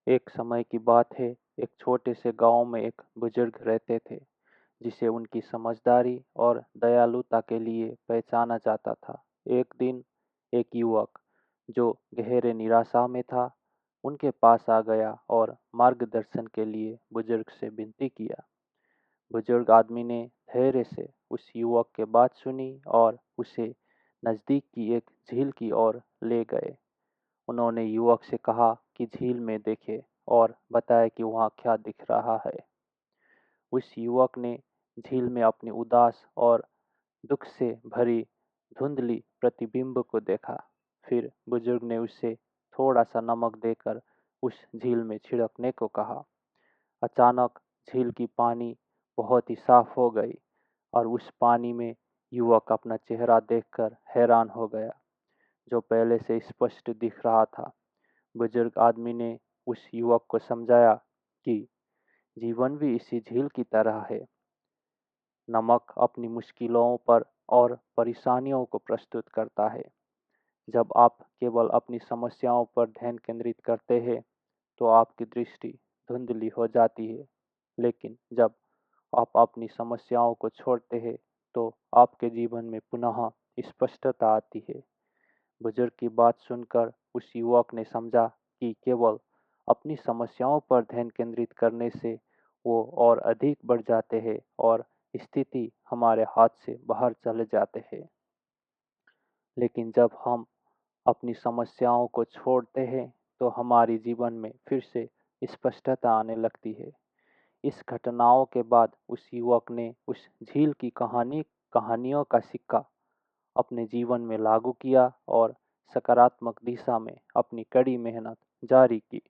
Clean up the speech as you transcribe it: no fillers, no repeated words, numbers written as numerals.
एक समय की बात है। एक छोटे से गांव में एक बुजुर्ग रहते थे जिसे उनकी समझदारी और दयालुता के लिए पहचाना जाता था। एक दिन एक युवक जो गहरे निराशा में था उनके पास आ गया और मार्गदर्शन के लिए बुजुर्ग से विनती किया। बुजुर्ग आदमी ने धैर्य से उस युवक के बात सुनी और उसे नज़दीक की एक झील की ओर ले गए। उन्होंने युवक से कहा कि झील में देखे और बताया कि वहाँ क्या दिख रहा है। उस युवक ने झील में अपनी उदास और दुख से भरी धुंधली प्रतिबिंब को देखा। फिर बुजुर्ग ने उसे थोड़ा सा नमक देकर उस झील में छिड़कने को कहा। अचानक झील की पानी बहुत ही साफ हो गई और उस पानी में युवक अपना चेहरा देखकर हैरान हो गया, जो पहले से स्पष्ट दिख रहा था। बुजुर्ग आदमी ने उस युवक को समझाया कि जीवन भी इसी झील की तरह है। नमक अपनी मुश्किलों पर और परेशानियों को प्रस्तुत करता है। जब आप केवल अपनी समस्याओं पर ध्यान केंद्रित करते हैं तो आपकी दृष्टि धुंधली हो जाती है, लेकिन जब आप अपनी समस्याओं को छोड़ते हैं तो आपके जीवन में पुनः स्पष्टता आती है। बुजुर्ग की बात सुनकर उस युवक ने समझा कि केवल अपनी समस्याओं पर ध्यान केंद्रित करने से वो और अधिक बढ़ जाते हैं और स्थिति हमारे हाथ से बाहर चले जाते हैं। लेकिन जब हम अपनी समस्याओं को छोड़ते हैं तो हमारी जीवन में फिर से स्पष्टता आने लगती है। इस घटनाओं के बाद उस युवक ने उस झील की कहानियों का सिक्का अपने जीवन में लागू किया और सकारात्मक दिशा में अपनी कड़ी मेहनत जारी की।